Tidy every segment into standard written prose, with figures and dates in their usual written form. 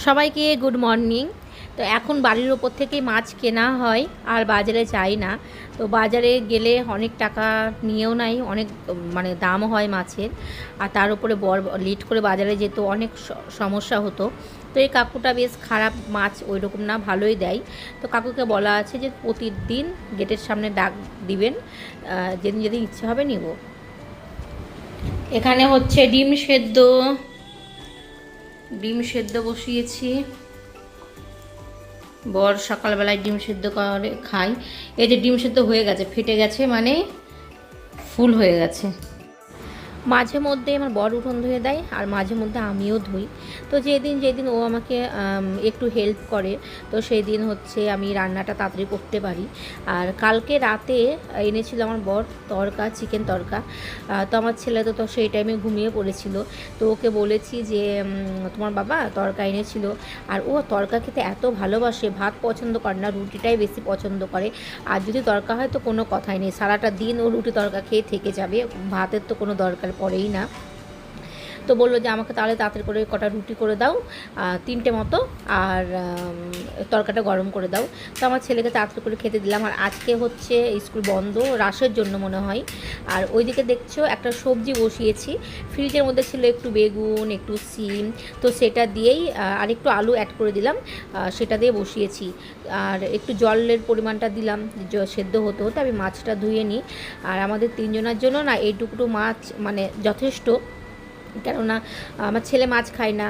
সবাইকে good morning. তো এখন বাড়ির ওপর থেকেই মাছ কেনা হয়, আর বাজারে যাই না। তো বাজারে গেলে অনেক টাকা নিয়েও নাই, অনেক মানে দাম হয় মাছের। আর তার উপরে লেট করে বাজারে যেত, অনেক সমস্যা হতো। তো এই কাকুটা বেশ খারাপ মাছ ওই রকম না, ভালোই দেয়। তো কাকুকে বলা আছে যে প্রতিদিন গেটের সামনে ডাক দিবেন, যেদিন যেদিন ইচ্ছে হবে নিব। এখানে হচ্ছে ডিম সেদ্ধ বসিয়েছি। বর সকালবেলায় ডিম সেদ্ধ করে খাই। এই যে ডিম সেদ্ধ হয়ে গেছে, ফেটে গেছে, মানে ফুল হয়ে গেছে। মাঝে মধ্যে আমার বর উঠোন ধুয়ে দেয়, আর মাঝে মধ্যে আমিও ধুই। তো যেদিন ও আমাকে একটু হেল্প করে, তো সেই দিন হচ্ছে আমি রান্নাটা তাড়াতাড়ি করতে পারি। আর কালকে রাতে এনেছিল আমার বর চিকেন তড়কা। তো আমার ছেলে তো সেই টাইমে ঘুমিয়ে পড়েছিল। তো ওকে বলেছি যে তোমার বাবা তড়কা এনেছিল। আর ও তড়কা খেতে এত ভালোবাসে, ভাত পছন্দ করে না, রুটিটাই বেশি পছন্দ করে। আর যদি তড়কা হয় তো কোনো কথাই নেই, সারাটা দিন ও রুটি তড়কা খেয়ে থেকে যাবে, ভাতের তো কোনো দরকার পড়েই না। তো বললো যে আমাকে তাহলে তাড়াতাড়ি করে কটা রুটি করে দাও, 3টে মতো, আর তরকাটা গরম করে দাও। তো আমার ছেলেকে তাড়াতাড়ি করে খেতে দিলাম। আর আজকে হচ্ছে স্কুল বন্ধ, রাসের জন্য মনে হয়। আর ওইদিকে দেখছো একটা সবজি বসিয়েছি, ফ্রিজের মধ্যে ছিল একটু বেগুন, একটু সিম, তো সেটা দিয়েই আর একটু আলু অ্যাড করে দিলাম, সেটা দিয়ে বসিয়েছি। আর একটু জলের পরিমাণটা দিলাম, সেদ্ধ হতে হতে আমি মাছটা ধুয়ে নিই। আর আমাদের 3জনের জন্য না এইটুকু মাছ মানে যথেষ্ট, কেননা আমার ছেলে মাছ খায় না,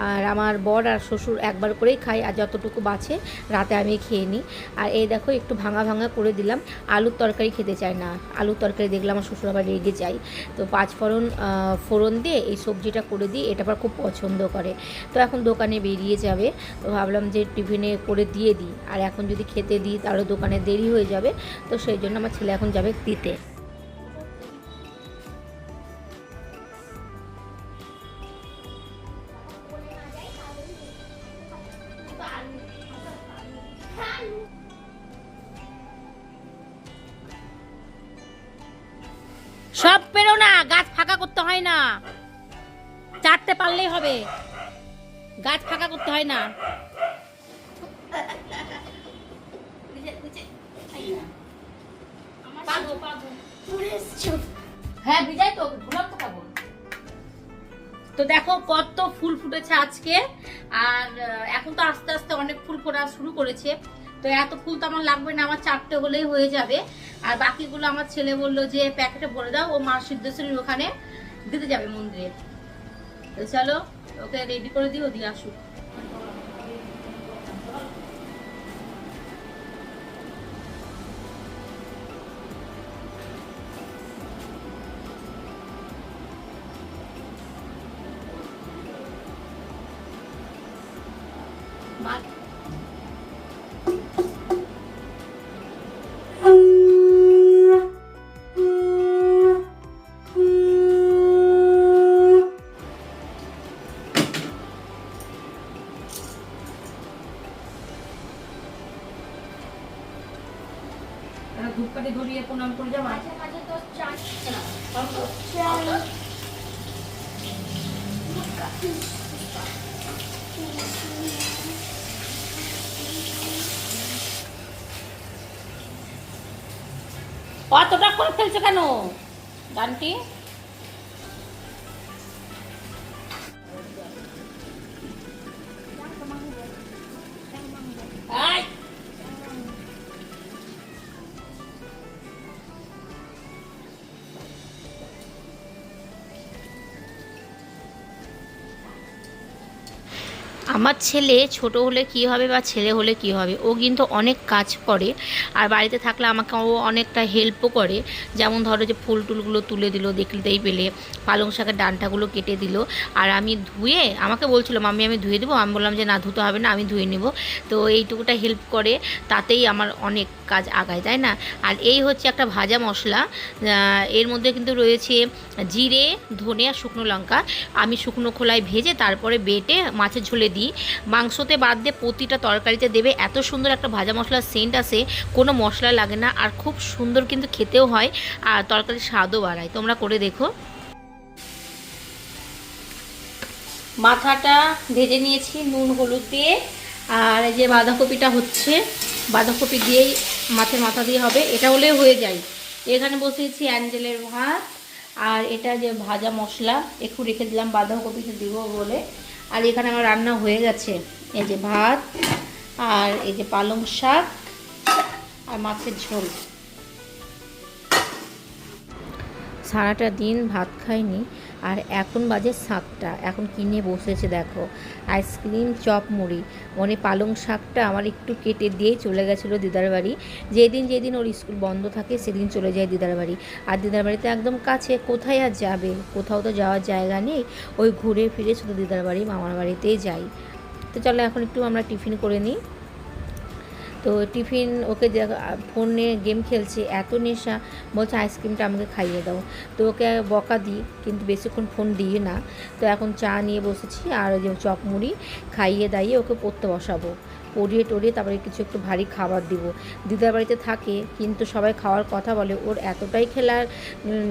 আর আমার বর আর শ্বশুর একবার করেই খায়, আর যতটুকু বাঁচে রাতে আমি খেয়ে নিই। আর এই দেখো একটু ভাঙা ভাঙা করে দিলাম, আলুর তরকারি খেতে চায় না, আলুর তরকারি দেখলে আমার শ্বশুর আবার রেগে যায়। তো 5 ফোড়ন দিয়ে এই সবজিটা করে দিই, এটা আবার খুব পছন্দ করে। তো এখন দোকানে বেরিয়ে যাবে, তো ভাবলাম যে টিফিনে করে দিয়ে দিই, আর এখন যদি খেতে দিই তাহলে দোকানে দেরি হয়ে যাবে। তো সেই জন্য আমার ছেলে এখন যাবে দিতে। সব পেরো না, গাছ ফাঁকা করতে হয় না, 4টে পারলেই হবে, গাছ ফাঁকা করতে হয় না। হ্যাঁ ভিজাই তো, ভুলাম তো খাবো। তো দেখো কত ফুল ফুটেছে আজকে। আর এখন তো আস্তে আস্তে অনেক ফুল ফোটা শুরু করেছে। তো এত ফুল তো আমার লাগবে না, আমার 4টে হলেই হয়ে যাবে। আর বাকিগুলো আমার ছেলে বললো যে প্যাকেটে ভরে দাও, ও মা সিদ্ধেশ্বরীর ওখানে দিতে যাবে মন্দিরে। তো চলো ওকে রেডি করে দিও, দিয়ে আসুক। ধূপকাঠি ধরিয়ে প্রণাম করে যাও। মাঝে মাঝে তো অতটা করে ফেলছো কেন গানটি? আমার ছেলে ছোট হলে কি হবে বা ছেলে হলে কি হবে, ও কিন্তু অনেক কাজ করে। আর বাড়িতে থাকলে আমাকে ও অনেকটা হেল্পও করে। যেমন ধরো যে ফুল টুলগুলো তুলে দিল দেখতেই পেলে, পালং শাকের ডাঁটাগুলো কেটে দিল। আর আমি ধুয়ে, আমাকে বলছিল মাম্মি আমি ধুয়ে দেবো, আমি বললাম যে না ধুতে হবে না, আমি ধুয়ে নেব। তো এইটুকুটা হেল্প করে, তাতেই আমার অনেক কাজ আগায়, তাই না? আর এই হচ্ছে একটা ভাজা মশলা, এর মধ্যে কিন্তু রয়েছে জিরে, ধনে আর শুকনো লঙ্কা। আমি শুকনো খোলায় ভেজে তারপরে বেটে মাছের ঝোলে দিই। মাংসতে বাদ দিয়ে প্রতিটা তরকারিতে দেবে, এত সুন্দর একটা ভাজা মশলার সেন্ট আসে, কোনো মশলা লাগে না, আর খুব সুন্দর কিন্তু খেতেও হয়, আর তরকারির স্বাদও বাড়ায়। তোমরা করে দেখো। মাথাটা ভেজে নিয়েছি নুন হলুদ দিয়ে, আর এই যে বাঁধাকপিটা হচ্ছে, বাঁধাকপি দিয়েই মাছের মাথা দিয়ে হবে, এটা হলেও হয়ে যায়। এখানে বসিয়েছি অ্যাঞ্জেলের ভাত, আর এটা যে ভাজা মশলা একটু রেখে দিলাম বাঁধাকপিতে দিব বলে। আর এখানে আমার রান্না হয়ে গেছে, এই যে ভাত, আর এই যে পালং শাক আর মাছের ঝোল। সারাটা দিন ভাত খাইনি, আর এখন বাজে 7টা, এখন কিনে বসেছে দেখো আইসক্রিম চপ মুড়ি। মানে পালং শাকটা আমার একটু কেটে দিয়েই চলে গেছিলো দিদার বাড়ি। যেদিন ওর স্কুল বন্ধ থাকে সেদিন চলে যায় দিদার বাড়ি, আর দিদার বাড়িতে একদম কাছে, কোথায় আর যাবে, কোথাও তো যাওয়ার জায়গা নেই, ওই ঘুরে ফিরে শুধু দিদার বাড়ি মামার বাড়িতেই যাই। তো চলো এখন একটু আমরা টিফিন করে নিই। তো টিফিন ওকে ফোনে গেম খেলছে, এত নেশা, বলছে আইসক্রিমটা আমাকে খাইয়ে দাও। তো ওকে বকা দিই, কিন্তু বেশিক্ষণ ফোন দিই না। তো এখন চা নিয়ে বসেছি, আর ওই যে চপ মুড়ি খাইয়ে দাইয়ে ওকে পড়তে বসাবো, পড়িয়ে টড়িয়ে তারপরে কিছু একটু ভারী খাবার দিব। দিদার বাড়িতে থাকে কিন্তু সবাই খাওয়ার কথা বলে, ওর এতটাই খেলার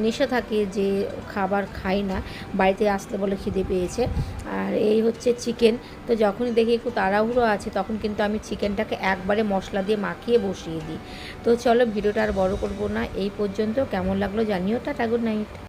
নেশা থাকে যে খাবার খায় না, বাড়িতে আসলে বলে খিদে পেয়েছে। আর এই হচ্ছে চিকেন। তো যখনই দেখি একটু তাড়াহুড়ো আছে তখন কিন্তু আমি চিকেনটাকে একবারে মশলা দিয়ে মাখিয়ে বসিয়ে দিই। তো চলো ভিডিওটা আর বড় করবো না, এই পর্যন্ত। কেমন লাগলো জানিও। Tata, good night.